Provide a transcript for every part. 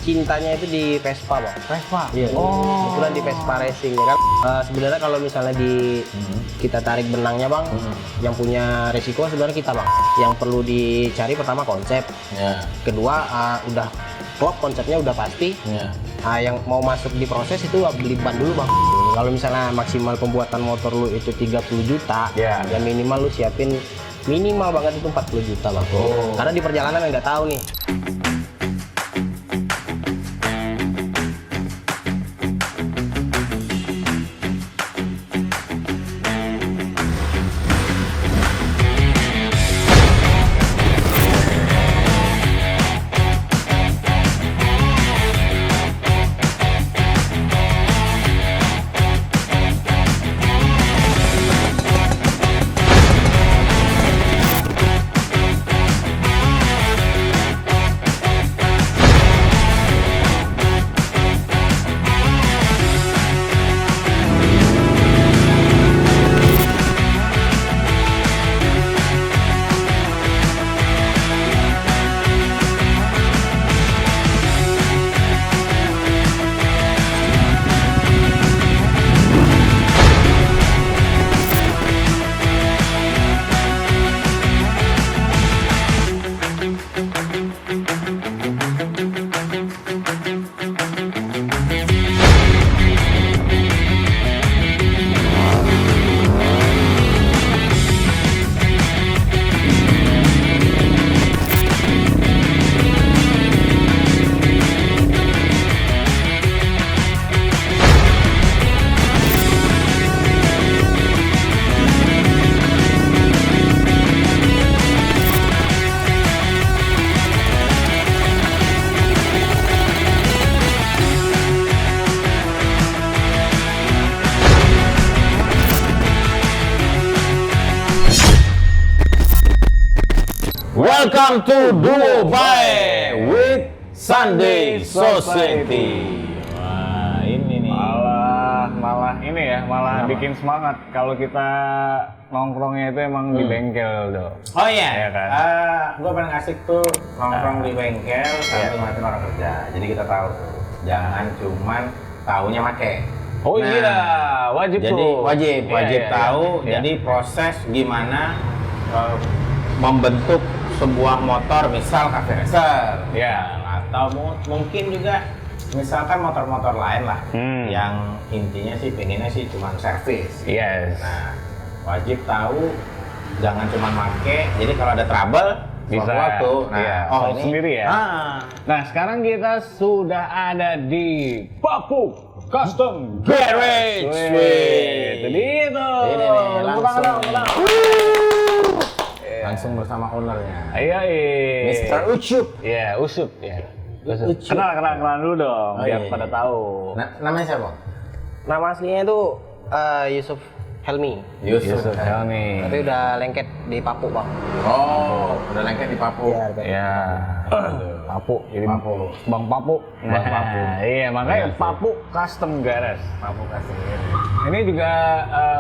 cintanya itu di Vespa, Bang. Vespa? Iya. Kebetulan di Vespa Racing ya kan. Sebenarnya kalau misalnya kita tarik benangnya, Bang, yang punya resiko sebenarnya kita, Bang. Yang perlu dicari pertama konsep. Ya. Kedua udah klop, konsepnya udah pasti. Ya. Yang mau masuk di proses itu beli ban dulu, Bang. Kalau misalnya maksimal pembuatan motor lu itu 30 juta, Ya. ya minimal lu siapin minimal banget itu 40 juta, Bang. Karena di perjalanan nggak tahu nih. Welcome to Dubai with Sunday Society. Wah, ini nih. Malah ini ya, malah bikin semangat kalau kita nongkrongnya itu emang di bengkel dong. Oh iya, Iya kan? Gue paling asik tuh nongkrong di bengkel sambil ngeliatin orang kerja. Jadi kita tahu tuh, jangan cuman taunya make. Oh Nah, iya, wajib jadi tuh. wajib Iya, tahu. iya. Jadi proses gimana membentuk sebuah motor, misal cafe racer, Iya. atau mungkin juga misalkan motor-motor lain lah, yang intinya sih pengennya sih cuma servis. Yes. Nah, wajib tahu, jangan cuma make. Jadi kalau ada trouble Bisa. waktu, nah, Iya, solve sendiri ya. Nah, sekarang kita sudah ada di Papuk Custom Garage. Wih, itu dia tuh. Ini nih, Tepuk langsung. tangan dong. Langsung bersama ownernya, Iya, Mr. Ucup. Iya, Usup ya. Ucup. Kenal dulu dong, Oh, biar iya. pada tahu. Namanya siapa? Nama aslinya itu Yusuf Helmi. Yusuf Helmi. Tapi udah lengket di Papuk, Bang. Oh, udah lengket di Papua. Iya, Ya, Papuk, jadi Papuk. Bang Papuk. Bang Papuk. Iya, makanya Iya, Papuk Custom Garage. Papua kasih. Ini juga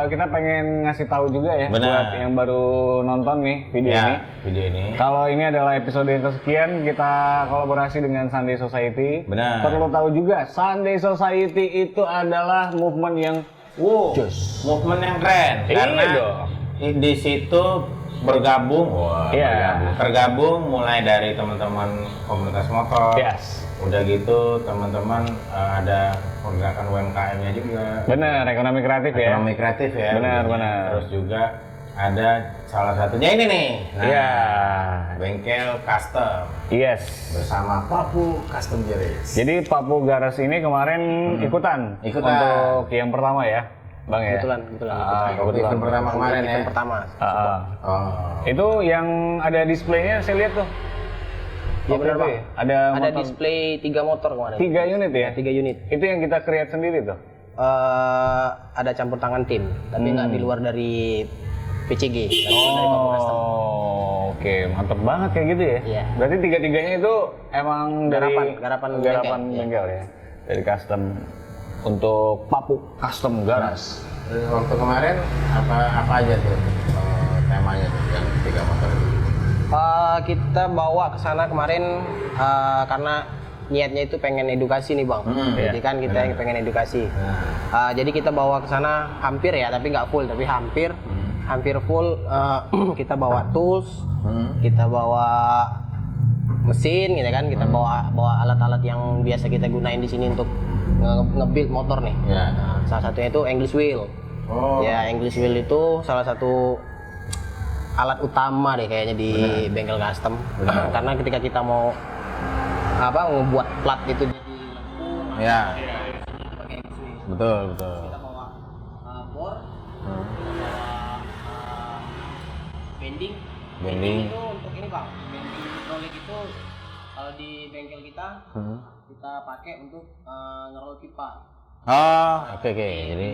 kita pengen ngasih tahu juga ya Benar. buat yang baru nonton nih video ini. Ya, video ini. Kalau ini adalah episode yang kesekian, kita kolaborasi dengan Sunday Society. Benar. Perlu tahu juga, Sunday Society itu adalah movement yang Movement yang keren. Iya Karena dong. di situ bergabung, Iya. tergabung mulai dari teman-teman komunitas motor. yes. Udah gitu teman-teman ada pergerakan UMKM-nya juga. Bener, ekonomi kreatif ya. Ekonomi kreatif ya. Benar, benar. Terus juga ada salah satunya ini nih. Iya. Bengkel custom Yes. bersama Papu Custom Garage. Jadi Papuk Garage ini kemarin ikutan untuk yang pertama ya, Bang ya. Kebetulan. Event pertama kemarin ya. Event pertama. Oh. Itu yang ada displaynya saya lihat tuh. Iya, benar, Bang. Ada Ada motor display 3 motor kemarin. 3 unit ya. 3 unit. Itu yang kita create sendiri tuh. Ada campur tangan tim, tapi nggak di luar dari PCG, dari Papuk Custom. Oh, oke, mantep banget kayak gitu ya. Iya. Berarti tiga-tiganya itu emang Garapan bengkel ya. Dari custom untuk Papuk Custom Garage. Waktu kemarin apa aja tuh temanya tuh yang 3 motor itu? Kita bawa ke sana kemarin karena niatnya itu pengen edukasi nih bang. Jadi kan kita yang pengen edukasi. Jadi kita bawa ke sana hampir ya, tapi nggak full, tapi hampir full. Kita bawa tools, kita bawa mesin, gitu kan. Kita bawa alat-alat yang biasa kita gunain di sini untuk nge-build motor nih. Nah, salah satunya itu English wheel. Ya, English wheel itu salah satu alat utama deh kayaknya di bengkel custom. Karena ketika kita mau ngebuat plat itu jadi lengkung, pakai English wheel. Betul. Kita bawa bor, kita bawa bending. Bending itu untuk ini bang, bending hidrolik itu kalau di bengkel kita kita pakai untuk ngerol pipa. Oke. Jadi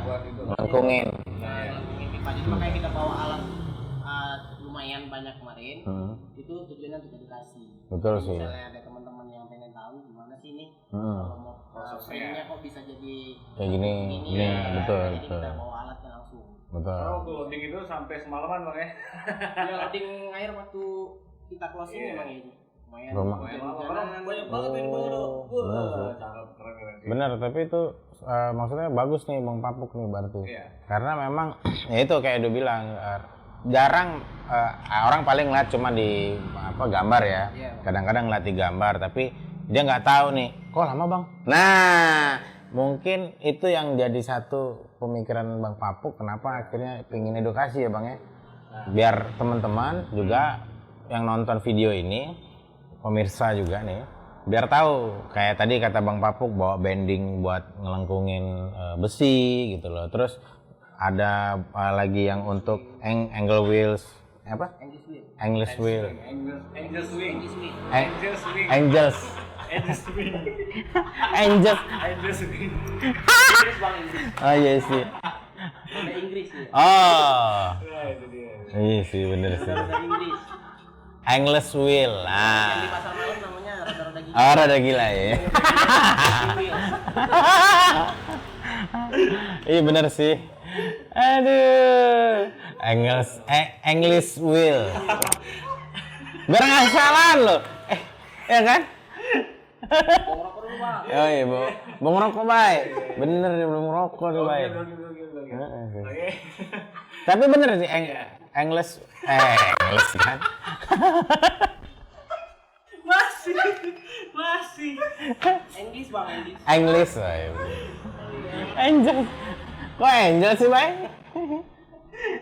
buat itu melengkungin. Melengkungin pipa. Jadi makanya kita bawa alat lumayan banyak kemarin. Itu tujuannya untuk edukasi. Betul sih. Misalnya ada teman-teman yang pengen tahu gimana sih ini kalau mau prosesnya kok bisa jadi kayak gini. Betul. Jadi kita bawa alatnya langsung. Betul. Kalau loading itu sampai semalaman bang ya? Ya loading air waktu kita closing memang ini. Banyak banget ini Bener, tapi itu maksudnya bagus nih Bang Papuk nih berarti. Karena memang ya itu kayak udah bilang jarang orang paling ngeliat cuma di gambar ya. Kadang-kadang ngeliat di gambar tapi dia nggak tahu nih, kok lama Bang? Nah, mungkin itu yang jadi satu pemikiran Bang Papuk kenapa akhirnya pengen edukasi ya Bang ya. Biar teman-teman juga yang nonton video ini, pemirsa juga nih, biar tahu kayak tadi kata Bang Papuk bawa bending buat ngelengkungin besi gitu loh. Terus ada lagi yang untuk angle wheels English wheel. Oh iya sih. Ada Inggris ya. Iya sih bener sih. Ada Inggris. English wheel. Yang di pasar malam namanya rada-rada gila. Oh, rada gila ya. Iya bener sih. Aduh. English wheel. Biar nggak salah lo. Ya kan? Oh iya, Bang rokok baik. Bener nih belum rokok nih baik. Tapi bener sih English kan. Masih. English bang, English. Angel. Kok Angel sih, Bay?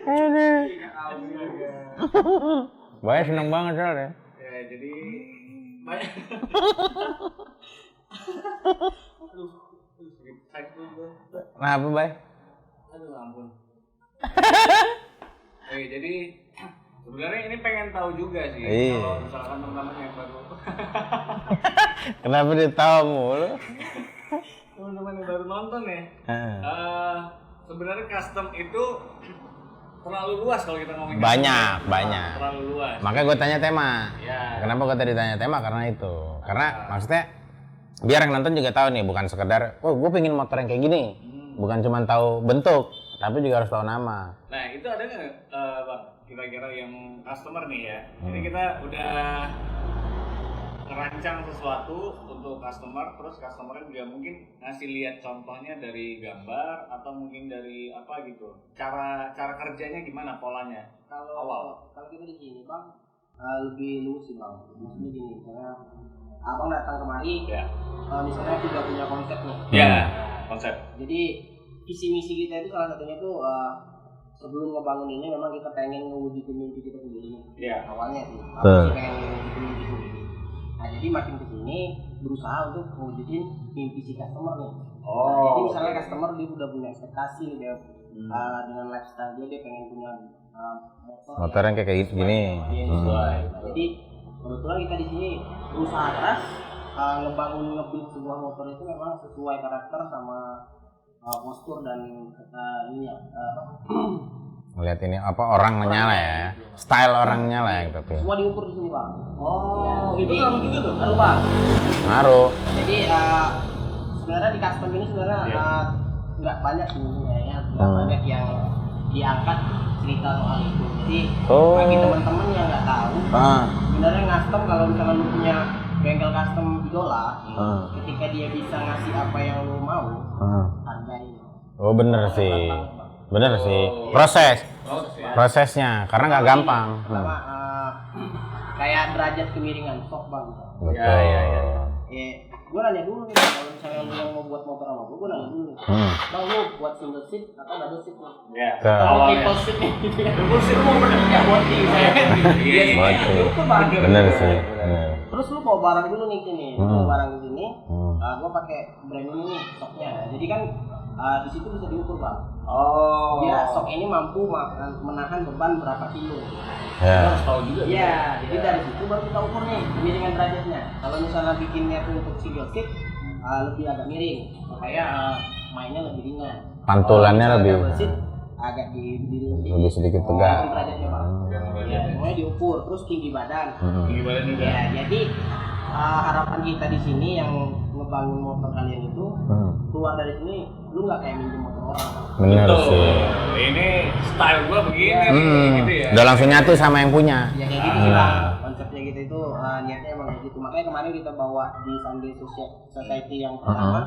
Aduh. Bay seneng banget soalnya. Ya, jadi banyak. Kenapa, Bay? Aduh, ampun. Jadi sebenarnya ini pengen tahu juga sih. Kalau misalkan teman-teman yang baru. Kenapa dia tahu mulu? Teman-teman yang baru nonton ya. Sebenarnya custom itu terlalu luas kalau kita ngomongin. Banyak. Terlalu luas. Makanya gue tanya tema. Ya. Kenapa gue tadi tanya tema? Karena itu. Karena maksudnya biar yang nonton juga tahu nih, bukan sekedar, oh gue pengen motor yang kayak gini. Bukan cuma tahu bentuk, tapi juga harus tahu nama. Nah itu ada nggak, Bang? Kira-kira yang customer nih ya. Ini kita udah ngerancang sesuatu untuk customer, terus customernya juga mungkin ngasih lihat contohnya dari gambar atau mungkin dari apa gitu. Cara kerjanya gimana polanya? Kalau kita di sini bang lebih luas sih bang. Maksudnya gini, karena abang datang kemari, misalnya sudah punya konsep nih. Konsep. Jadi visi misi kita itu salah satunya itu sebelum ngebangun ini memang kita pengen ngewujudin mimpi kita sendiri. Awalnya sih, pengen ngewujudin mimpi sendiri. Nah jadi makin kesini berusaha untuk mewujudin mimpi si customer nih. Jadi misalnya customer dia udah punya ekspektasi dia dengan lifestyle dia pengen punya motor yang kayak gini. Jadi kebetulan kita di sini berusaha keras ngebuild sebuah motor itu memang sesuai karakter sama postur dan ini ya Melihat ini apa orangnya lah ya, style orangnya lah yang tapi. Semua diukur di sini pak. Itu ngaruh juga tuh. Ngaruh pak. Ngaruh. Jadi sebenarnya di custom ini sebenarnya nggak banyak sebenarnya ya, nggak banyak yang diangkat cerita soal itu. Jadi bagi teman-teman yang nggak tahu, sebenarnya custom kalau misalnya lu punya bengkel custom idola, ketika dia bisa ngasih apa yang lo mau, hargain. Oh bener sih, prosesnya, karena nggak gampang. Pertama, kayak derajat kemiringan sok bang. Betul. Gue nanya dulu nih, kalau misalnya lu yang mau buat motor sama gue nanya dulu nih, bang lu buat single seat atau double seat nih? Kalau triple seat nih, triple seat mau bertiga bonding saya. Bener sih. Terus lu bawa barang dulu nih sini, bawa barang di sini, gue pakai brand ini nih stoknya. Jadi kan di situ bisa diukur bang. Ya stok ini mampu menahan beban berapa kilo. Ya. Tahu juga. Ya, jadi dari situ baru kita ukur nih kemiringan derajatnya. Kalau misalnya bikinnya tuh untuk single seat lebih agak miring, supaya mainnya lebih ringan. Pantulannya lebih. Double seat agak lebih sedikit tegak. Derajatnya bang. Ya, semuanya diukur, terus tinggi badan. Tinggi badan juga. Ya, jadi harapan kita di sini yang ngebangun motor kalian itu keluar dari sini lu nggak kayak minjem motor orang. Bener sih. Ini style gua begini gitu ya. Udah langsung nyatu sama yang punya. Ya kayak gitu sih bang, konsepnya gitu itu niatnya emang kayak gitu. Makanya kemarin kita bawa di Sunday Society yang pertama,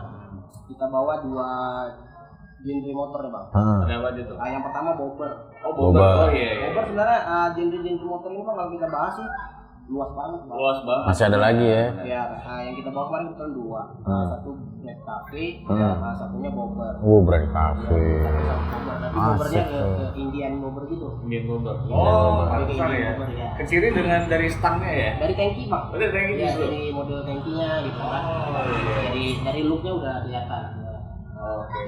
kita bawa 2 genre motor ya bang. Ada apa aja tuh? Yang pertama bobber. Bobber. Iya. Bobber sebenarnya genre motor ini bang kalau kita bahas sih luas banget bang. Luas banget. Masih ada lagi ya. Ya, yang kita bawa kemarin kita 2. Satu Black Cafe, satunya bobber. Brand cafe. Tapi bobbernya ke Indian bobber gitu. Indian bobber. Pantesan ya. Kecilnya dengan dari stangnya ya. Dari tanki bang. Dari tanki ya, justru. dari model tankinya gitu kan. Dari looknya udah kelihatan.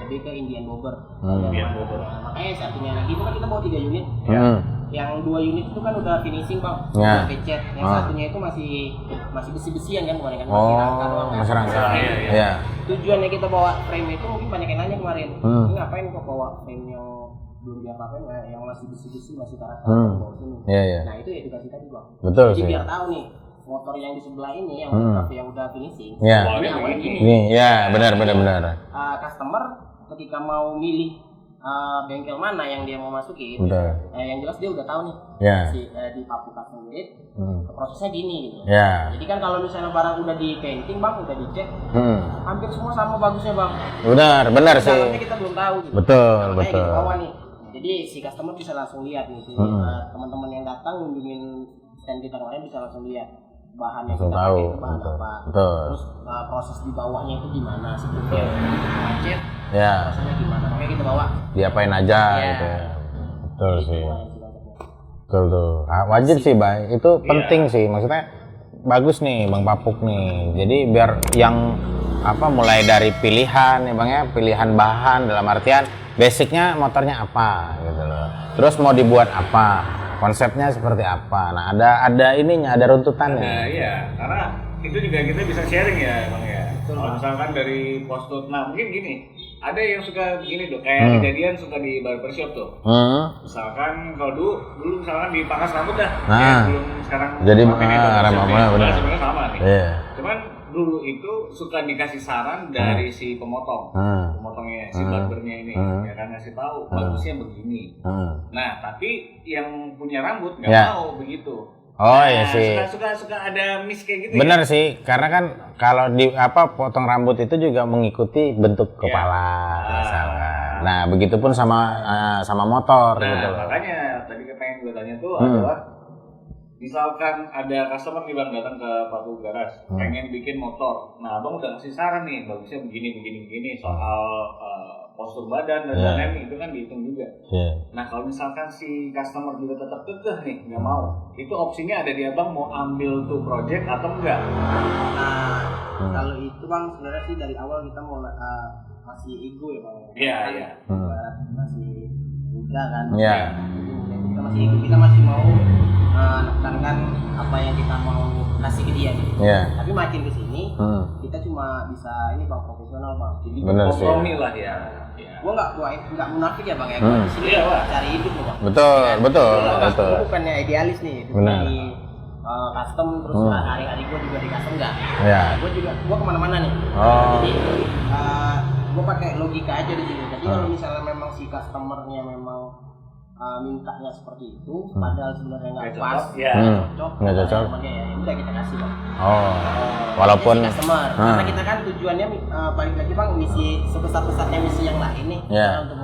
Lebih ke Indian bobber. Indian bobber. Makanya satunya lagi itu kan kita bawa 3 unit. Yang 2 unit itu kan udah finishing bang, udah cat. Yang satunya itu masih besi-besian kan, bukan kan masih rangka doang. Masih rangka. Iya. Tujuannya kita bawa frame itu mungkin banyak yang nanya kemarin. Ini ngapain kok bawa frame yang belum diapa-apain, yang masih besi-besi, masih karat bawa sini. Iya. Nah itu edukasi tadi bang. Betul sih. Jadi biar tahu nih motor yang di sebelah ini yang udah finishing. Iya. Ini ya benar. Customer ketika mau milih bengkel mana yang dia mau masukin, yang jelas dia udah tahu nih di Papu Custom Grid prosesnya gini gitu. Jadi kan kalau misalnya barang udah di painting bang, udah dicek, hampir semua sama bagusnya bang. Benar sih. Dalamnya kita belum tahu gitu. Betul. Kita bawa nih. Jadi si customer bisa langsung lihat nih, teman-teman yang datang ngunjungin stand kita kemarin bisa langsung lihat bahan yang kita pakai itu bahan apa. Terus proses di bawahnya itu gimana sebelumnya macet. Prosesnya gimana, makanya kita bawa diapain aja gitu ya. Betul sih. Betul tuh. Wajib sih Bay, itu penting sih, maksudnya bagus nih Bang Papuk nih. Jadi biar yang mulai dari pilihan ya Bang ya, pilihan bahan dalam artian basicnya motornya apa gitu loh. Terus mau dibuat apa, konsepnya seperti apa. Nah ada ininya, ada runtutannya. Iya, karena itu juga kita bisa sharing ya Bang ya. Kalau misalkan dari postur, nah mungkin gini, ada yang suka begini tuh, kayak kejadian suka di barbershop tuh. Misalkan kalau dulu misalkan di pangkas rambut dah, belum sekarang jadi rambutnya benar. Sebenarnya sama nih. Cuman dulu itu suka dikasih saran dari si pemotongnya, si barbernya ini, ya kan ngasih tahu bagusnya begini. Nah tapi yang punya rambut nggak mau begitu. Iya sih. Suka ada miss kayak gitu. Bener sih, karena kan kalau di potong rambut itu juga mengikuti bentuk kepala misalkan. Nah, begitupun sama motor gitu loh. Makanya tadi pengen gue tanya tuh adalah misalkan ada customer nih Bang datang ke Papu Garas, pengen bikin motor. Nah, Abang udah ngasih saran nih, bagusnya begini soal postur badan dan lain-lain itu kan dihitung juga. Nah kalau misalkan si customer juga tetap kekeh nih nggak mau, itu opsinya ada di Abang mau ambil tuh project atau enggak? Nah kalau itu Bang sebenarnya sih dari awal kita mau masih ego ya Bang. Iya. Masih muda kan. Kita masih ego, kita masih mau menekankan apa yang kita mau kasih ke dia gitu. Tapi makin kesini kita cuma bisa ini Bang profesional Bang. Jadi kompromi lah ya. Gua nggak munafik ya Bang ya. Gua di sini cari hidup loh Bang. Betul. Gua bukannya idealis nih. Dari custom terus hari-hari gua juga di custom enggak. Gua kemana-mana nih. Jadi gua pakai logika aja di sini. Jadi kalau misalnya memang si customernya memang mintanya seperti itu, padahal sebenarnya nggak Nggak pas, cocok, ya. Nggak cocok. Ya udah kita kasih bang. Oh, walaupun Si customer, karena kita kan tujuannya balik lagi bang, misi sebesar-besarnya misi yang lain nih, Ya. untuk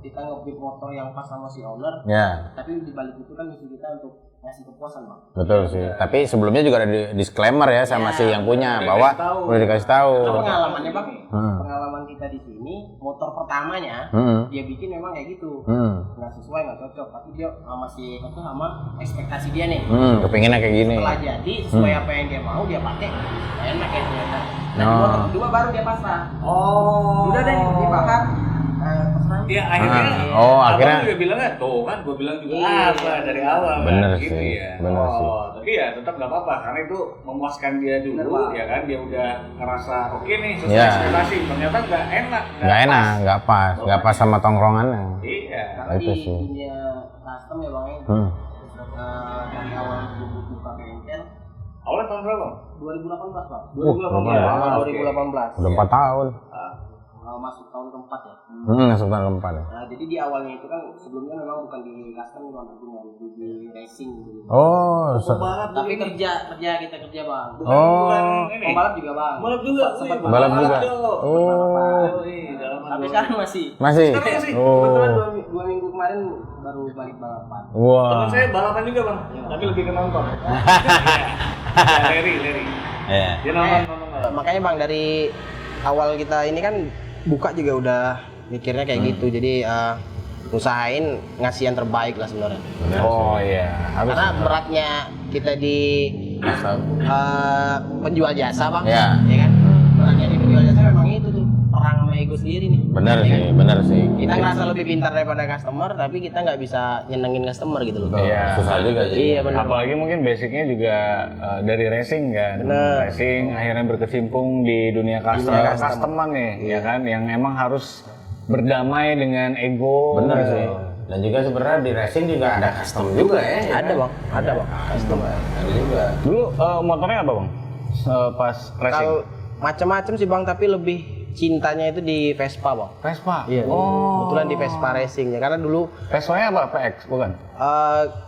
kita nge-build motor yang pas sama si owner. ya Tapi di balik itu kan misi kita untuk ngasih kepuasan bang. betul sih. Tapi sebelumnya juga ada disclaimer ya sama si yang punya bahwa udah dikasih tahu. Nah, pengalamannya bang, pengalaman kita di sini, motor pertamanya dia bikin memang kayak gitu, nggak sesuai, nggak cocok. Tapi dia masih cocok sama ekspektasi dia nih. Kepinginnya kayak gini. Setelah jadi sesuai apa yang dia mau, dia pakai, enak ya ternyata. Nah, di motor kedua baru dia pasrah. Udah deh dibakar. Terserah. Ya akhirnya, akhirnya juga bilang kan, tuh kan gue bilang juga apa dari awal bener kan, sih, gitu ya. bener sih. Tapi ya tetap nggak apa-apa karena itu memuaskan dia dulu, ya kan dia udah ngerasa oke nih sesuai ekspektasi, ternyata nggak pas, nggak pas sama tongkrongannya. Iya. Karena itu di sih. dunia custom ya bang, dari awal buka bengkel, Awalnya tahun berapa? 2018 bang. 2018. Udah 4 tahun. Masuk tahun keempat ya. Masuk tahun keempat ya. Nah, jadi di awalnya itu kan sebelumnya memang bukan di custom bang, tapi di racing gitu. Oh, Tapi kerja kita kerja bang. Pembalap juga bang. Balap juga. Sempat balap juga. Tapi sekarang masih. Masih. Kebetulan 2 minggu kemarin baru balik balapan. Wah. Temen saya balapan juga bang, tapi lebih ke nonton. Leri. Iya. Dia nonton. Makanya bang dari awal kita ini kan buka juga udah mikirnya kayak gitu. Jadi usahain ngasih yang terbaik lah sebenarnya. Oh iya. Karena beratnya kita di penjual jasa bang, ya kan? Beratnya di penjual jasa memang itu tuh, perang sama ego sendiri nih. Bener sih. Kita ngerasa lebih pintar daripada customer, tapi kita nggak bisa nyenengin customer gitu loh. Iya. Susah juga jadi. Iya benar. Apalagi mungkin basicnya juga dari racing kan. Bener. Racing akhirnya berkecimpung di dunia customer nih, ya kan, yang emang harus berdamai dengan ego. Bener sih. Dan juga sebenarnya di racing juga ada custom juga ya. Ada bang, ada bang. Custom ada juga. Dulu motornya apa bang? Pas racing? Kalau macam-macam sih bang, tapi lebih cintanya itu di Vespa bang. Vespa? Iya. Kebetulan di Vespa Racing ya, karena dulu Vespa-nya apa? PX bukan?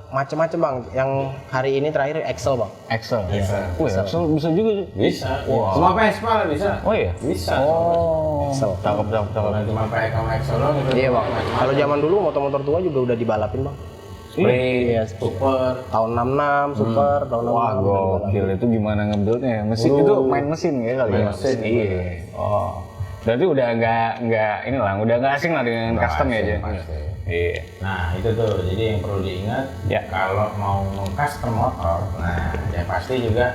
macam-macam bang. Yang hari ini terakhir Excel bang. Excel? Iya. Wih, Excel bisa juga tuh? Bisa. Semua Vespa lah bisa. Oh iya? Bisa. Oh, Excel. cakep. Kalau cuma pakai sama Excel doang gitu. Iya bang. Kalau zaman dulu motor-motor tua juga udah dibalapin bang. Sprint, super. Tahun 66 super, tahun 66. Wah, gokil. Itu gimana nge-buildnya? Mesin itu main mesin ya kali ya? Mesin. Iya. Oh. Berarti udah nggak ini lah, udah nggak asing lah dengan custom ya aja. Iya. Nah itu tuh, jadi yang perlu diingat Ya. kalau mau custom motor, nah ya pasti juga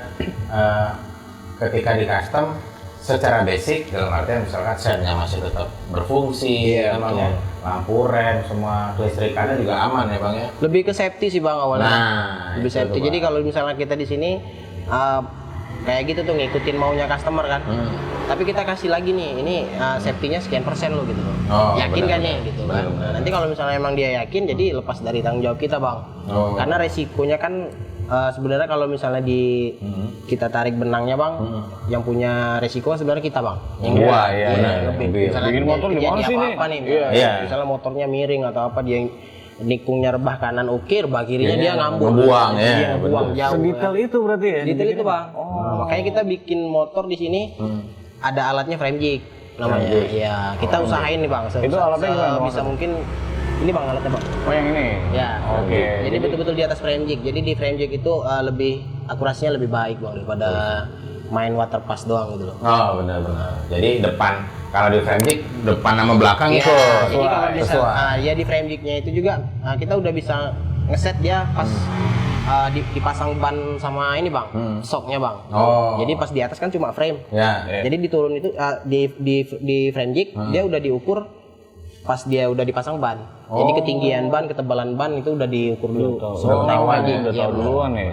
ketika di custom secara basic dalam artian misalkan setnya masih tetap berfungsi, namanya lampu rem, semua kelistrikannya juga aman ya bang ya. Lebih ke safety sih bang awalnya. Nah, lebih itu safety. tuh, Jadi kalau misalnya kita di sini kayak gitu tuh ngikutin maunya customer kan. Tapi kita kasih lagi nih, ini safety-nya sekian persen lo gitu loh. Yakin kan nih gitu kan. Nah, nanti kalau misalnya emang dia yakin, jadi lepas dari tanggung jawab kita bang. Karena resikonya kan sebenarnya kalau misalnya kita tarik benangnya bang, yang punya resiko sebenarnya kita bang. Yang lebih. Misalnya Bikin motor terjadi gimana sih nih? apa-apa nih? Iya. Misalnya motornya miring atau apa, dia nikungnya rebah kanan ukir, rebah kirinya dia ngambul. ngebuang, ya, Dia ngebuang betul. jauh. Sedetail itu berarti ya? Detail itu bang. Makanya kita bikin motor di sini ada alatnya frame jig namanya. Iya, kita usahain nih bang. Itu alatnya gimana, bisa mungkin ini bang alatnya bang. Oh yang ini? Ya. Oke. Jadi betul-betul di atas frame jig. Jadi di frame jig itu lebih akurasinya lebih baik bang daripada main water pass doang gitu loh. Oh benar-benar. Jadi depan, kalau di frame jig depan sama belakang Iya, itu jadi kalau bisa, sesuai. ya di frame jignya itu juga kita udah bisa ngeset dia pas dipasang ban sama ini bang, shocknya bang. Jadi pas di atas kan cuma frame. Ya. Jadi diturun itu di frame jig dia udah diukur pas dia udah dipasang ban. Jadi ketinggian ban, ketebalan ban itu udah diukur dulu. Udah tahu aja, udah tahu duluan ya.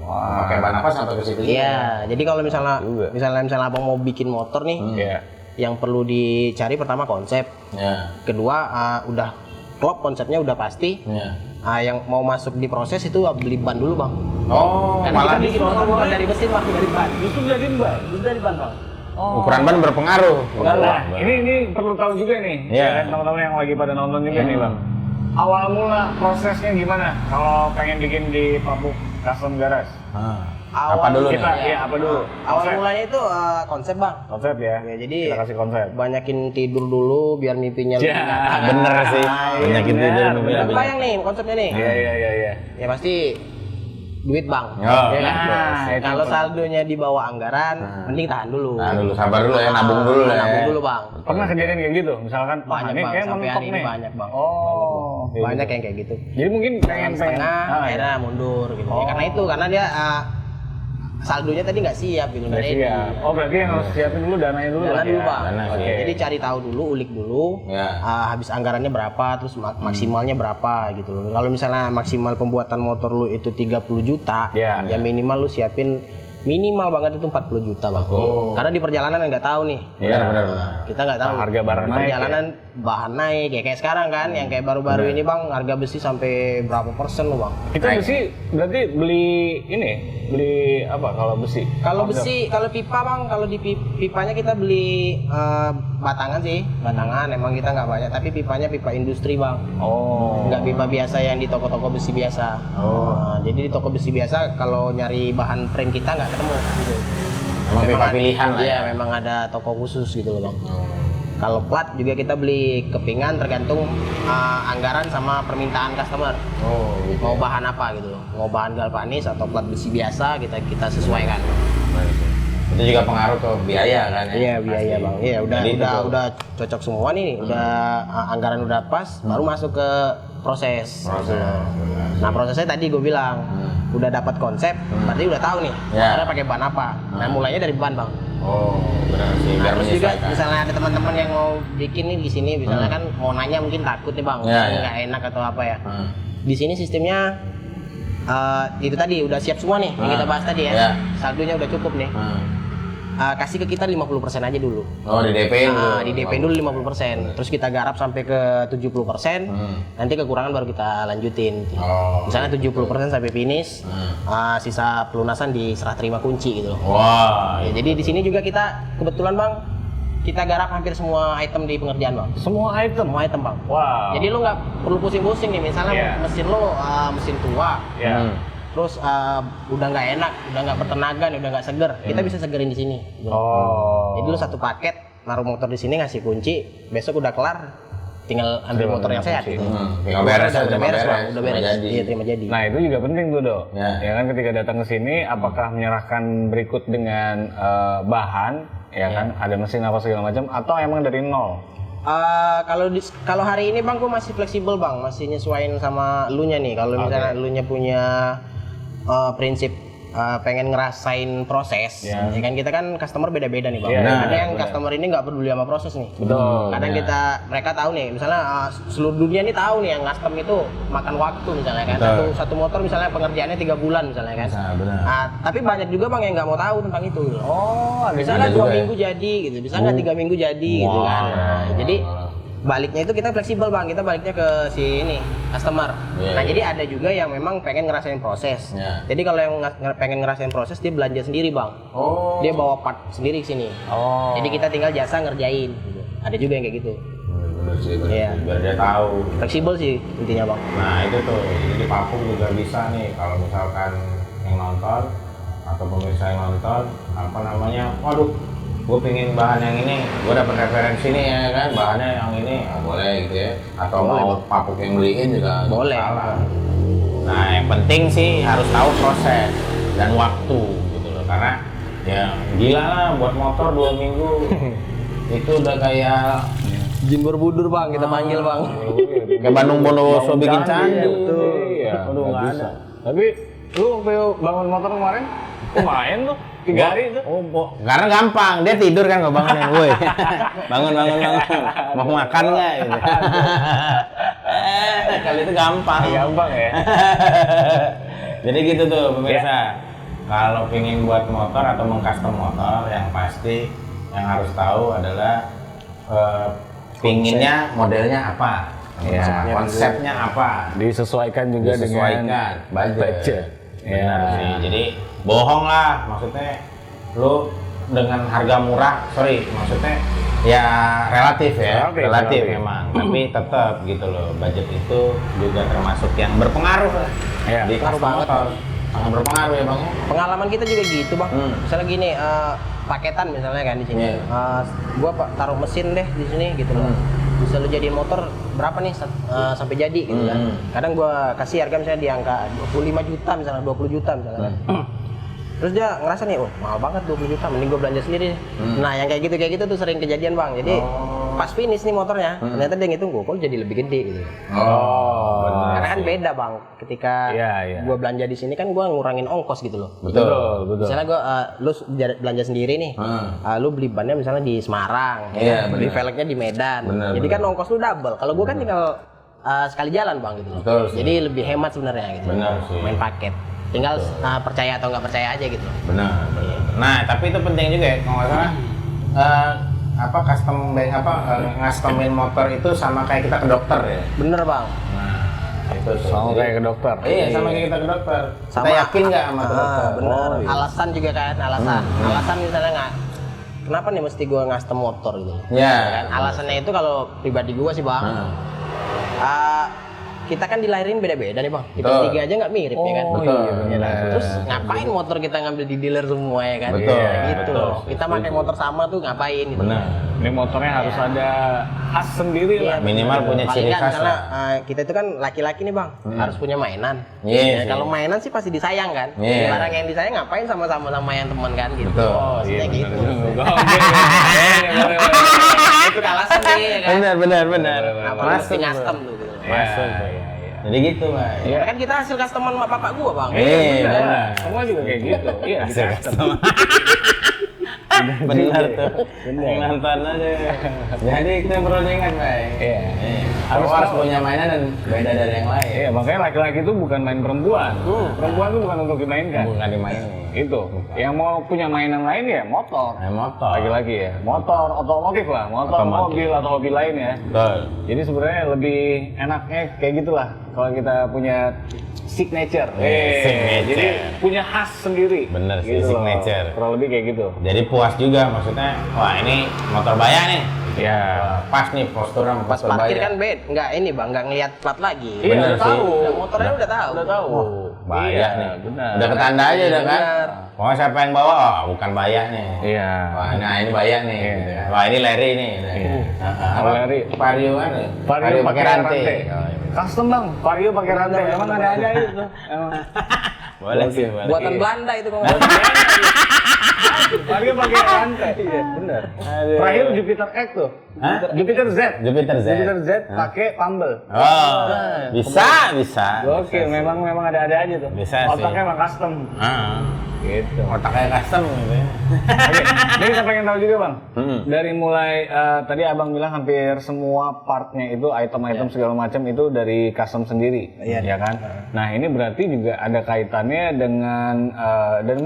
Pakai ban apa sampai ke situ? Iya, jadi kalau misalnya abang mau bikin motor nih, Iya. yang perlu dicari pertama konsep, Ya. kedua udah klop konsepnya udah pasti. Ya. Yang mau masuk di proses itu beli ban dulu bang. Oh, Karena malah kita bikin motor bukan dari mesin bang, dari ban. Justru dari ban? Justru dari ban bang. ukuran ban berpengaruh. Nah, ini perlu tahu juga nih, Iya. ya kan teman-teman yang lagi pada nonton juga nih bang. awal mula prosesnya gimana kalau pengen bikin di Papuk Custom Garage? Apa dulu nih? Apa dulu? Awal mulanya itu konsep bang. Konsep ya? Ya, jadi kita kasih konsep. banyakin tidur dulu biar mimpinya lebih nyata. Bener sih. Banyakin tidur mimpinya lebih Bayang nih konsepnya nih. Iya. Ya pasti duit bang. Oh. Ya kan? Nah, Kalau saldonya di bawah anggaran, mending tahan dulu. Nah dulu, sabar dulu ya, nabung dulu ya. Nabung dulu bang. Pernah kejadian kayak gitu? Misalkan Banyak ini bang. kayak Sampai mentok hari ini nih. banyak bang. Oh. Banyak yang kayak gitu. Jadi mungkin pengen Setengah, akhirnya mundur gitu. Ya, karena itu, karena dia saldonya tadi nggak siap gitu. Nggak siap. Oh berarti yang harus siapin dulu dananya dulu Dana lah dulu ya. bang. Dana sih. Jadi cari tahu dulu, ulik dulu. Ya. Habis anggarannya berapa, terus maksimalnya berapa gitu loh. Kalau misalnya maksimal pembuatan motor lu itu 30 juta, Ya. ya minimal lu siapin minimal banget itu 40 juta bang. Karena di perjalanan nggak tahu nih. Benar. Kita nggak tahu. Harga barang naik, perjalanan bahan naik ya kayak sekarang kan, yang kayak baru-baru ini bang, harga besi sampai berapa persen loh bang? Kita besi berarti beli apa kalau besi? Kalau besi, kalau pipa bang, kalau di pipanya kita beli batangan sih, batangan. Emang kita nggak banyak, tapi pipanya pipa industri bang. Oh. Nggak pipa biasa yang di toko-toko besi biasa. Nah, jadi di toko besi biasa kalau nyari bahan frame kita nggak ketemu gitu. Emang pipa pilihan lah Iya, ya. memang ada toko khusus gitu loh bang. Kalau plat juga kita beli kepingan tergantung anggaran sama permintaan customer. Oh, gitu. Mau bahan apa gitu loh. Mau bahan galvanis atau plat besi biasa kita sesuaikan. Itu juga pengaruh ke biaya kan ya? Iya biaya Pasti. bang. Iya Jadi itu tuh. udah cocok semua nih. Udah anggaran udah pas, baru masuk ke proses. Nah prosesnya tadi gue bilang udah dapat konsep, berarti udah tahu nih. Ya. Karena pakai bahan apa. Nah mulainya dari ban bang. Oh, benar sih. Biar Terus juga menyesuaikan. misalnya ada teman-teman yang mau bikin nih di sini, misalnya kan mau nanya mungkin takut nih bang, Ya, nggak enak atau apa ya. Hmm. Di sini sistemnya itu tadi udah siap semua nih yang kita bahas tadi ya. Ya. Saldonya udah cukup nih. Kasih ke kita 50% aja dulu. Oh, di DP dulu. Di DP dulu 50%. Terus kita garap sampai ke 70%. Nanti kekurangan baru kita lanjutin. Oh. Misalnya 70% sampai finish. Sisa pelunasan di serah terima kunci gitu loh. Wah. Ya, jadi di sini juga kita kebetulan bang, kita garap hampir semua item di pengerjaan bang. Semua item. Semua item bang. Wow. Jadi lo nggak perlu pusing-pusing nih. Misalnya Iya. mesin lo mesin tua. ya. Terus udah nggak enak, udah nggak bertenaga nih, udah nggak seger. Kita bisa segerin di sini. Oh. Jadi lu satu paket naruh motor di sini, ngasih kunci, besok udah kelar, tinggal ambil motor yang sehat gitu. Tinggal beres, udah beres, beres. Bang. Udah beres. Terima jadi. Iya, terima jadi. Nah itu juga penting tuh dok. Ya. Ya kan ketika datang ke sini, apakah menyerahkan berikut dengan bahan, ya kan, ada mesin apa segala macam, atau emang dari nol? Kalau hari ini bang, gue masih fleksibel bang, masih nyesuaiin sama elunya nih. Kalau misalnya elunya punya prinsip pengen ngerasain proses, ya kan kita kan customer beda-beda nih bang. Iya, Ada yang customer ini nggak peduli sama proses nih. Betul. Kadang mereka tahu nih, misalnya seluruh dunia nih tahu nih yang custom itu makan waktu misalnya kan. Satu motor misalnya pengerjaannya 3 bulan misalnya kan. benar. Tapi banyak juga bang yang nggak mau tahu tentang itu. Oh, Bisa nggak 2 minggu jadi gitu, bisa nggak 3 minggu jadi gitu kan. Nah, jadi baliknya itu kita fleksibel bang, kita baliknya ke si ini customer. Nah jadi ada juga yang memang pengen ngerasain proses. Jadi kalau yang pengen ngerasain proses dia belanja sendiri bang. Dia bawa part sendiri ke sini. Jadi kita tinggal jasa ngerjain. Gitu. Ada juga yang kayak gitu. Benar sih, benar. Iya. Biar dia tahu. Fleksibel sih intinya bang. Nah itu tuh, jadi Papuk juga bisa nih kalau misalkan yang nonton atau pemirsa yang nonton, apa namanya, waduh, gue pingin bahan yang ini, gue dapet referensi nih ya kan, bahannya yang ini, boleh gitu ya. Atau Boleh, mau Papuk yang beliin juga boleh. salah. Nah yang penting sih harus tahu proses dan waktu gitu loh, karena ya gila lah buat motor 2 minggu itu udah kayak Jin Borobudur bang, kita panggil bang. kayak Bandung Bondowoso bikin candi. Iya. Aduh nggak ada. Tapi lu waktu bangun motor kemarin, lumayan tuh 3 hari itu. Karena gampang, dia tidur kan nggak bangunin, woi. bangun, mau makan nggak? Gitu. Kali itu gampang. Gampang ya. Jadi gitu tuh pemirsa. Kalau pingin buat motor atau mengcustom motor, yang pasti yang harus tahu adalah pinginnya modelnya apa, konsepnya apa, Disesuaikan juga disesuaikan dengan budget. Benar sih. Jadi bohong lah, maksudnya lu dengan harga murah, maksudnya Ya relatif ya, Relatif. relatif memang. Tapi tetap gitu loh, budget itu juga termasuk yang berpengaruh lah. Iya. Di Pengaruh custom banget. motor. Sangat berpengaruh ya bang. Pengalaman kita juga gitu bang. Misalnya gini, paketan misalnya kan di sini. Gua taruh mesin deh di sini gitu loh. Bisa lu jadiin motor berapa nih sampai jadi gitu kan. Kadang gua kasih harga misalnya di angka 25 juta misalnya, 20 juta misalnya kan. Terus dia ngerasa nih, oh mahal banget 20 juta, mending gue belanja sendiri. Nah yang kayak gitu tuh sering kejadian bang. Jadi pas finish nih motornya, ternyata dia ngitung gue kok jadi lebih gede gitu. Karena kan beda bang, ketika gue belanja di sini kan gue ngurangin ongkos gitu loh. Betul. Misalnya gue, lu belanja sendiri nih, lu beli bannya misalnya di Semarang, beli velgnya di Medan. Jadi kan ongkos lu double. Kalau gue kan tinggal sekali jalan bang gitu. Jadi lebih hemat sebenarnya gitu. Benar sih. Main paket. Tinggal percaya atau nggak percaya aja gitu. Benar. Nah, tapi itu penting juga ya, kalau nggak salah customin motor itu sama kayak kita ke dokter ya. Bener bang. Nah, itu tuh. Sama kayak ke dokter. Iya, sama kayak kita ke dokter. Sama. Kita yakin nggak sama ke dokter? Bener. Oh, iya. Alasan juga kan, alasan misalnya nggak. Kenapa nih mesti gue custom motor gitu? Ya. Kan? Alasannya itu kalau pribadi gue sih bang. Kita kan dilahirin beda-beda nih bang. Kita tiga aja nggak mirip ya kan. Betul. Ya, kan? Terus ngapain motor kita ngambil di dealer semua ya kan? Betul. Gitu loh. Kita pakai motor sama tuh ngapain? Gitu. Benar. Ini motornya harus ada khas sendiri lah. Minimal punya Paling ciri nggak, khas misalnya, lah. kita itu kan laki-laki nih bang, harus punya mainan. Iya Ya, sih. kalau mainan sih pasti disayang kan. Iya. Barang yang disayang ngapain sama-sama sama yang teman kan gitu. Betul. Oh, maksudnya gitu. Boleh. Itu alasan nih ya kan. Benar. Apa Masuk. lu custom lu gitu. Masuk. Jadi gitu, Pak. Ya kan kita hasil customan sama bapak gua bang. Benar. Semua juga kayak gitu. Iya, Hasil custom. Benar tuh. Yang nonton aja. Jadi kita perlu ingat, Pak. Iya. Harus punya mainan dan beda dari yang lain. Iya, makanya laki-laki itu bukan main perempuan. Perempuan itu bukan untuk dimainkan. Bukan dimainin. Itu. Yang mau punya mainan lain ya motor. Motor. Lagi-lagi ya. Motor, otomotif lah. Motor, Otomotif. mobil atau hobi lain ya. Betul. Jadi sebenarnya lebih enaknya kayak gitulah kalau kita punya signature. Signature. Jadi punya khas sendiri. Bener sih, Gitu loh. signature. Kurang lebih kayak gitu. Jadi puas juga maksudnya. Wah, ini motor Baya nih. Ya. Pas nih posturnya Pas motor parkir Baya. kan nggak ini bang, nggak ngeliat plat lagi. Iya, Bener udah sih. tahu. Motornya udah tahu. Udah tahu. Baya Iya, nih. benar. Udah ketanda aja udah kan. Benar. Pokoknya siapa yang bawa, oh bukan Baya nih. Iya. Wah, nah ini Baya nih. Iya. Gitu ya. Wah, ini Larry nih. Kalau Larry. Vario kan? Vario pakai rantai. Oh, iya. Custom bang, Vario pakai rantai. Emang ada aja itu. Emang. Boleh sih, boleh. Buatan Iya. Belanda itu kok. nggak Vario pakai rantai. Iya, benar. Terakhir Jupiter X tuh. Hah? Jupiter Z. Jupiter Z. Jupiter Z pakai tumble. Oh, bisa. Oke, memang ada aja tuh. Bisa sih. Otaknya emang custom. Gitu. Otaknya custom gitu ya. Oke, jadi saya pengen tahu juga bang. Hmm. Dari mulai tadi abang bilang hampir semua partnya itu item-item segala macam itu dari custom sendiri, ya kan? Nah ini berarti juga ada kaitannya dengan dan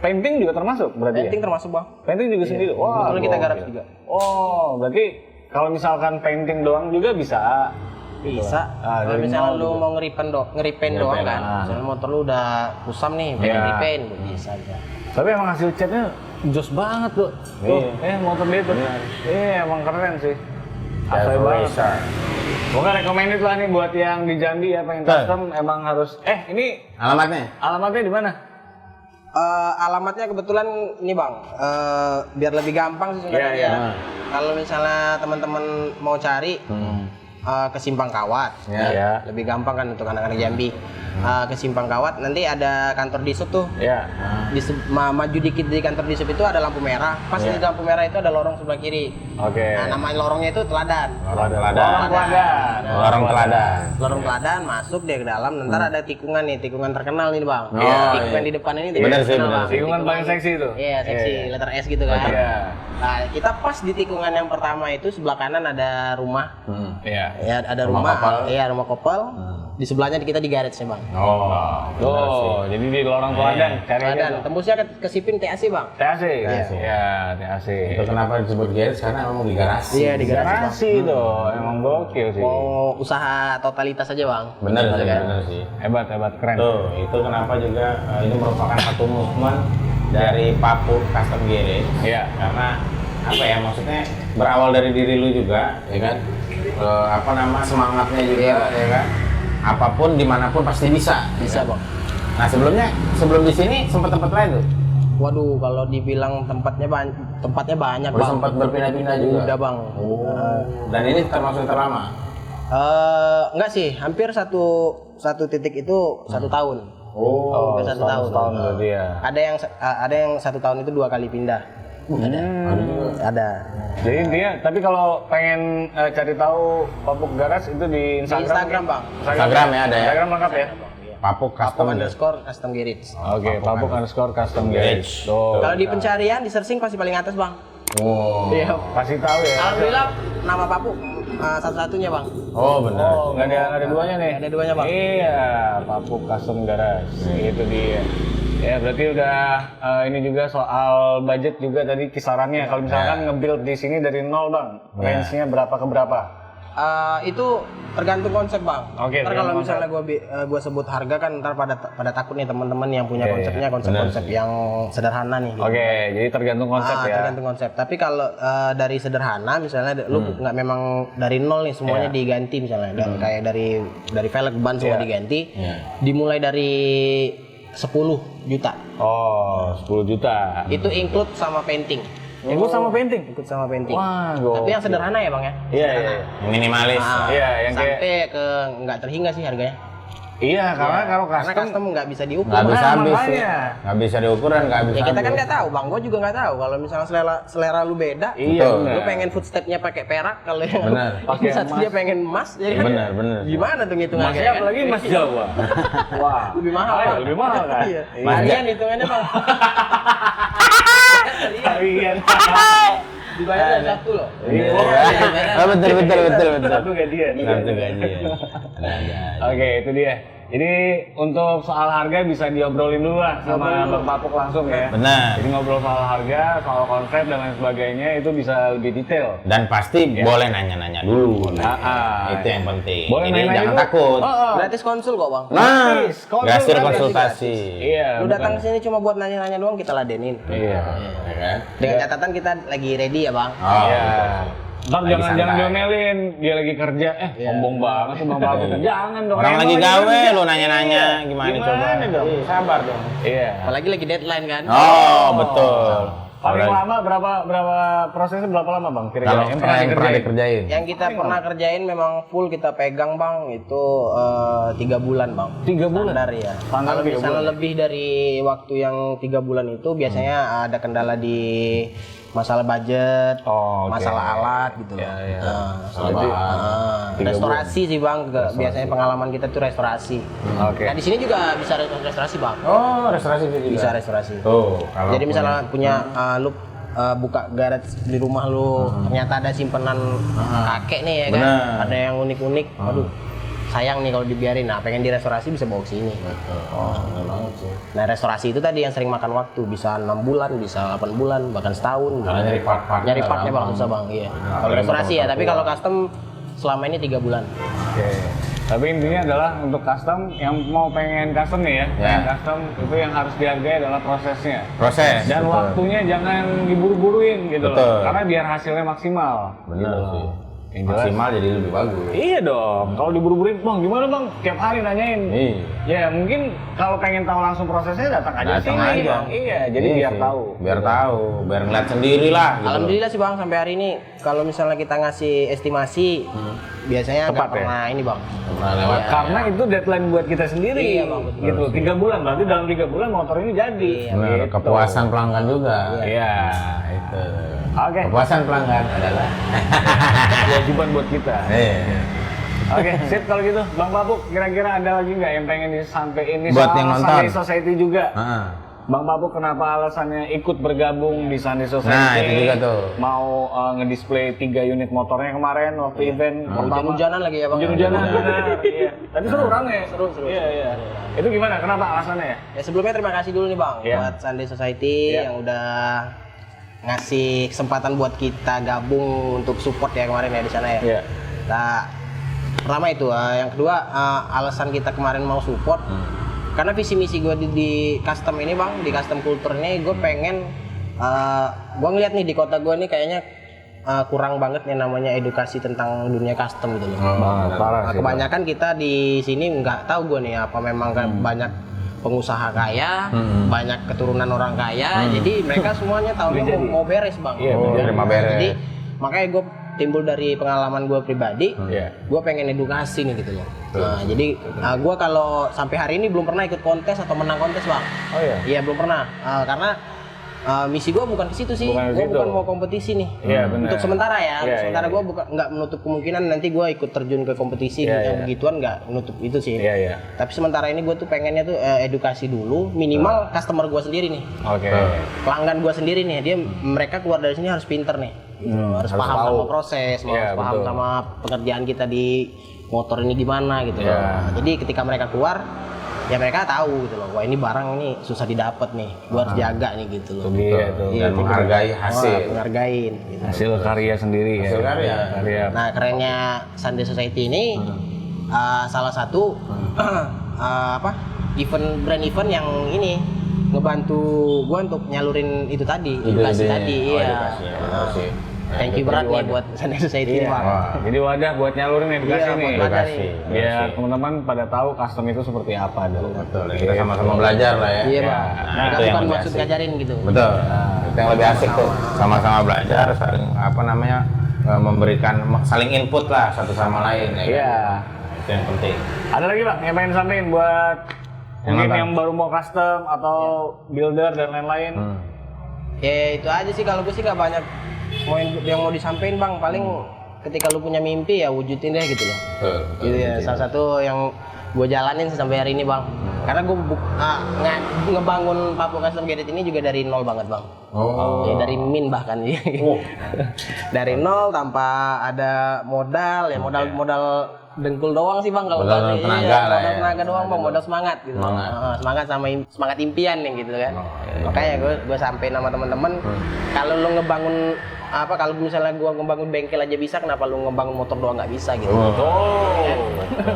painting juga termasuk berarti Painting ya? termasuk bang. Painting juga sendiri. Wah, Kebetulan kita gokil. garap juga. Oh, berarti kalau misalkan painting doang juga bisa. Bisa. Ah, Kalau dari misalnya nol lu gitu. mau ngeripen doang kan. Misalnya motor lu udah kusam nih, pengen Iya. ngeripen, bisa aja. Tapi emang hasil catnya jos banget tuh. Tuh, motor dia tuh. Emang keren sih. Asal banget. Pokoknya recommended lah nih buat yang di Jambi ya pengen Betul. custom emang harus. Ini Alamatnya? alamatnya di mana? Alamatnya kebetulan ini bang, biar lebih gampang sih sebenarnya. Iya. Kalau misalnya teman-teman mau cari ke Simpang Kawat, Iya. lebih gampang kan untuk anak-anak Jambi. Ke Simpang Kawat nanti ada kantor disub tuh. Ya. Maju dikit di kantor disub itu ada lampu merah. Pas di lampu merah itu ada lorong sebelah kiri. Oke. Nah, nama lorongnya itu Teladan. Lorong teladan. Lorong Lorong Teladan masuk dia ke dalam, ntar ada tikungan nih, tikungan terkenal nih bang. Iya, Tikungan di depan ini Bener sih, terkenal, bener Bang. sih. Tikungan paling seksi tuh. Iya, seksi, letter S gitu kan. Iya. Nah, kita pas di tikungan yang pertama itu sebelah kanan ada rumah. Iya. Ya, ada Rumah rumah. kopel. Iya, rumah kopel. Di sebelahnya kita di garage nih, Bang. Oh, benar sih. Tuh, jadi di lorong teladan cari aja Teladan, tuh. tembusnya ke Sipin TAC, Bang. TAC. TAC. Ya, TAC. Itu kenapa disebut garage? Karena emang di garasi. Iya, di garasi, Bang. Garasi tuh, emang gokil sih. Mau usaha totalitas aja, Bang. Bener sih. Hebat, keren. Tuh, itu kenapa juga ini merupakan satu movement dari Papua Custom Garage. Iya. Karena apa ya maksudnya berawal dari diri lu juga, ya kan? Semangatnya juga, ya kan? Apapun dimanapun pasti bisa. Bisa bang. Nah sebelum di sini tempat lain tuh. Waduh, kalau dibilang tempatnya banyak Udah bang. sempat berpindah-pindah juga. Udah bang. Dan ini termasuk terlama. Enggak sih, hampir satu titik itu 1 tahun. Hampir 1 tahun. Tahun berarti ya. Ada yang 1 tahun itu 2 kali pindah. Ada. Jadi intinya, tapi kalau pengen cari tahu Papuk Garage itu di Instagram. Di Instagram bang. Instagram ya ada ya. Instagram lengkap ya. Papuk custom. _custom garage. Oke, Papuk _custom garage. Tuh. Kalau di pencarian di searching pasti paling atas bang. Iya, pasti tahu ya. Alhamdulillah nama Papuk satu-satunya bang. Oh benar. Oh, nggak ada duanya nih. Ada duanya bang. Iya, Papuk Custom Garage. Itu dia. Ya berarti udah ini juga soal budget juga tadi kisarannya. Kalau misalkan nge-build di sini dari nol bang, range-nya berapa ke berapa? Itu tergantung konsep bang. Oke, Ntar kalau misalnya gua sebut harga kan ntar pada takut nih teman-teman yang punya konsepnya konsep-konsep yang sederhana nih. Gitu. Oke, jadi tergantung konsep ya. Tergantung konsep. Tapi kalau dari sederhana misalnya lu nggak memang dari nol nih semuanya diganti misalnya dan kayak dari velg ban semua diganti. Dimulai dari 10 juta. Oh, 10 juta. Itu include sama painting. Ikut sama painting? Ikut sama painting. Wah, tapi yang sederhana ya bang ya? Iya. Minimalis. Iya, yang sampai ke nggak terhingga sih harganya. Iya, karena kalau Karena custom nggak bisa diukur. Nggak bisa habis. makanya. Nggak bisa diukur dan nggak bisa. Ya kita kan habis. nggak tahu bang, gua juga nggak tahu. Kalau misalnya selera lu beda, Iya, lu pengen footstepnya pakai perak, kalau yang Benar. pakai satu dia pengen emas, jadi kan Benar. gimana tuh ngitungannya? Masnya apalagi Mas Jawa. Wah, Lebih mahal. Oh, Bang. lebih mahal kan? Iya. Mas Harian hitungannya bang. Harian. Dibayar dari Sabtu loh. Iya. Oh, betul. Satu gajian. Satu gajian. Oke, itu dia. Jadi untuk soal harga bisa diobrolin dulu lah sama Bang Papuk langsung ya. Benar. Jadi ngobrol soal harga, soal konsep dan lain sebagainya itu bisa lebih detail. Dan pasti boleh nanya-nanya dulu. Itu yang penting. Boleh Jadi nanya-nanya jangan dulu. takut. Gratis konsul kok bang. Gratis konsultasi. Iya. Lu datang sini cuma buat nanya-nanya doang kita ladenin. Iya. Ya kan? Dengan catatan kita lagi ready ya bang. Oh, Iya. Ntar Lagi jangan santai. diomelin, dia lagi kerja, sombong banget tuh Bang Papuk. Jangan dong. Orang emang lagi gawe kerja. lu nanya-nanya gimana coba. dong? Sabar dong. Iya. Apalagi lagi deadline kan. Oh, betul. Paling lama berapa prosesnya berapa lama Bang? Kira-kira Kalau yang pernah dikerjain. Yang kita pernah kerjain memang full kita pegang bang itu 3 bulan bang. 3 bulan? Standar ya. Standar Kalau 3 misalnya bulan. lebih dari waktu yang 3 bulan itu biasanya ada kendala di masalah budget, Oh, oke. masalah alat gitu. Iya. Restorasi sih bang. Biasanya pengalaman kita tuh restorasi. Oke. Nah di sini juga bisa restorasi bang. Oh, restorasi juga. Bisa restorasi. Tuh, kalau Jadi misalnya punya lu buka garage di rumah lu, ternyata ada simpenan kakek nih ya kan, Benar. ada yang unik-unik, aduh sayang nih kalau dibiarin, nah pengen direstorasi bisa bawa ke sini. Nah restorasi itu tadi yang sering makan waktu, bisa 6 bulan, bisa 8 bulan, bahkan setahun. Kalau nyari part-part. Nyari partnya bang susah bang, iya. Kalau restorasi ya, tapi kalau custom selama ini 3 bulan. Oke. Tapi intinya adalah untuk custom yang mau pengen custom nih ya, pengen custom itu yang harus dihargai adalah prosesnya. Proses. Dan betul. waktunya jangan diburu-buruin gitu Betul. loh. Karena biar hasilnya maksimal. Benar Gitu sih. loh. Yang jelas. Maksimal jadi lebih bagus. Iya dong. Kalau diburu-buruin, Bang, gimana Bang? Tiap hari nanyain. Iya. Ya mungkin kalau pengen tahu langsung prosesnya datang aja Datang sini, aja. Bang. Iya, jadi Iya biar sih. tahu. Biar tahu, biar ngeliat sendiri lah. Gitu. Alhamdulillah sih bang sampai hari ini kalau misalnya kita ngasih estimasi biasanya Tepat nggak ya? pernah ini bang. Pernah lewat. Karena itu deadline buat kita sendiri. Iya, Bang, betul. Gitu. 3 bulan berarti dalam 3 bulan motor ini jadi. Iya, Benar, Gitu. kepuasan pelanggan juga. Iya. Itu. Oke. Kepuasan pelanggan adalah. Kewajiban buat kita. Iya. Oke, sip kalau gitu. Bang Papuk, kira-kira ada lagi nggak yang pengen disampaikan ini Buat soal yang nonton. Sunday Society juga? Heeh. Bang Papuk kenapa alasannya ikut bergabung di Sunday Society? Nah, itu juga tuh. Mau ngedisplay 3 unit motornya kemarin waktu event pertama. Hujan-hujanan lagi ya bang. Hujan-hujanan. benar. Iya. Tapi seru rame. Seru. Iya. Itu gimana? Kenapa alasannya ya? Ya sebelumnya terima kasih dulu nih bang Iya. buat Sunday Society Iya. yang udah ngasih kesempatan buat kita gabung untuk support ya kemarin ya di sana ya. Iya. Nah, pertama itu, yang kedua alasan kita kemarin mau support karena visi misi gue di custom ini bang, di custom culture ini gue pengen Gua ngeliat nih di kota gua nih kayaknya kurang banget nih namanya edukasi tentang dunia custom gitu loh. Parah sih. Kebanyakan kita di sini nggak tahu gua nih apa memang banyak pengusaha kaya, banyak keturunan orang kaya, jadi mereka semuanya tahunya mau beres bang. Iya, terima beres. Jadi makanya gue timbul dari pengalaman gue pribadi, gue pengen edukasi nih gitu loh. Nah, jadi gue kalau sampai hari ini belum pernah ikut kontes atau menang kontes bang. Oh iya? Iya belum pernah, karena misi gue bukan ke situ sih. Gue bukan mau kompetisi nih. Iya, benar. Untuk sementara ya, Iya, sementara iya, gue nggak menutup kemungkinan nanti gue ikut terjun ke kompetisi yang begituan, nggak menutup itu sih. Iya, iya. Tapi sementara ini gue tuh pengennya tuh edukasi dulu, minimal customer gue sendiri nih. Oke. Pelanggan gue sendiri nih, mereka keluar dari sini harus pinter nih. Harus paham tahu. sama proses, harus paham betul. sama pekerjaan kita di motor ini gimana gitu loh. Nah, jadi ketika mereka keluar, ya mereka tahu gitu loh. Wah ini barang ini susah didapat nih, gua harus jaga nih gitu loh. Iya tuh. Dan menghargai hasil. Menghargain. Gitu. Hasil karya sendiri Hasil ya. karya. Nah kerennya Sunday Society ini salah satu brand event yang ini ngebantu gua untuk nyalurin itu tadi, edukasi tadi. Edukasi. Thank you berat nih buat Sunday Society ini, Bang. Jadi wadah buat nyalurin edukasi Iya, nih. buat wadah Edukasi. nih. Biar teman-teman pada tahu custom itu seperti apa dulu. Betul. Kita sama-sama belajar lah ya. Iya Bang. Nah, Kita itu yang bukan lebih maksud asik. ngajarin gitu. Betul. Itu yang lebih asik tuh. Sama-sama belajar, saling memberikan saling input lah satu sama lain ya. Iya. Itu yang penting. Ada lagi Pak yang pengen sampein buat mungkin apa? yang baru mau custom atau builder dan lain-lain? Ya itu aja sih, kalau gue sih nggak banyak yang mau disampaikan Bang. Paling ketika lu punya mimpi ya wujudin deh gitu loh. Gitu ya, salah satu yang gue jalanin sampai hari ini Bang. Karena gue ngebangun Papua Custom Garage ini juga dari nol banget Bang. Ya, dari min bahkan. Dari nol tanpa ada modal, ya modal dengkul doang sih Bang kalau Modal tadi. tenaga Iya, lah modal ya. tenaga doang Bang, modal semangat gitu. Semangat sama semangat impian yang gitu kan. Makanya gue sampein sama teman-teman, kalau lu ngebangun kalau misalnya gua ngebangun bengkel aja bisa, kenapa lu ngebangun motor doang nggak bisa gitu.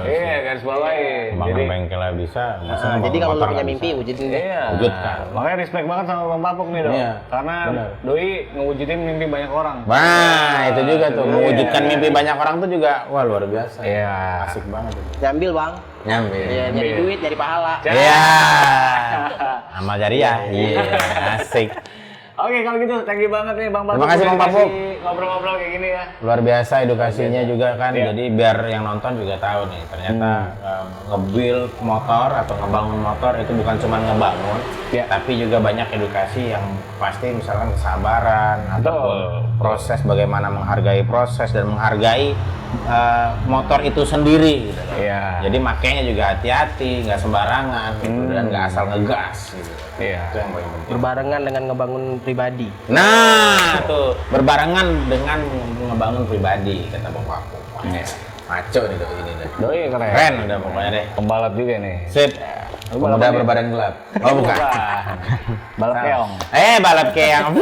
Iya, garis bawahi. Bangun bengkelnya bisa. masa Jadi kalau lu motor punya nggak mimpi bisa? wujudin deh. Iya. Wujudkan. Makanya respect banget sama Bang Papuk nih, Dok. Iya. Karena doi ngewujudin mimpi banyak orang. Nah, itu juga tuh mewujudkan mimpi banyak orang tuh juga wah luar biasa. Iya. Asik banget itu. Nyambil Bang. Nyambil. Iya, nyari duit, nyari pahala. Iya. Amal jariah. Iya, asik. Oke, kalau gitu thank you banget nih Bang Papuk. Terima kasih, Bang Papuk. Ngobrol-ngobrol kayak gini ya. Luar biasa edukasinya juga kan. Iya. Jadi biar yang nonton juga tahu nih, ternyata nge-build motor atau ngebangun motor itu bukan cuma ngebangun, tapi juga banyak edukasi yang pasti misalkan kesabaran ataupun proses bagaimana menghargai proses dan menghargai motor itu sendiri gitu loh. Iya. Jadi makainya juga hati-hati, nggak sembarangan gitu, dan nggak asal ngegas gitu. Iya. Itu yang paling penting. Berbarengan dengan ngebangun pribadi. Nah, tuh berbarengan dengan ngebangun pribadi kata Bang Papuk. Maco nih doi ini deh. Doi keren. Keren udah pokoknya deh. Pembalap juga nih. Sip. Pemuda berbadan gelap. Oh bukan. Balap keong. Balap keong.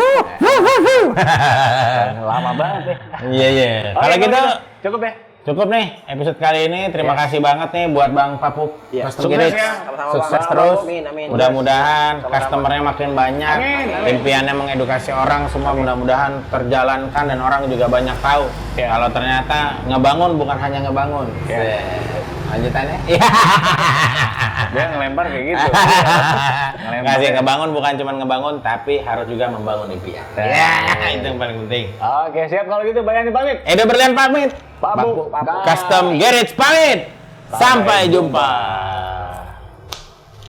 Lama banget deh. Iya iya. Kalau gitu cukup ya. cukup nih episode kali ini. Terima kasih banget nih buat Bang Papuk. Custom Sukses Garage. ya. Sama-sama, Sukses Bang. terus. Amin. Mudah-mudahan customernya makin banyak. Amin. Impiannya mengedukasi orang semua mudah-mudahan terjalankan dan orang juga banyak tahu. Kalau ternyata ngebangun bukan hanya ngebangun. Lanjutannya? Dia ngelempar kayak gitu. Ngasih ngebangun bukan cuma ngebangun tapi harus juga membangun impian. Itu yang paling penting. Oke, siap kalau gitu Bayani pamit. Edo Berlian pamit. Papuk. Custom Garage pamit. Sampai jumpa.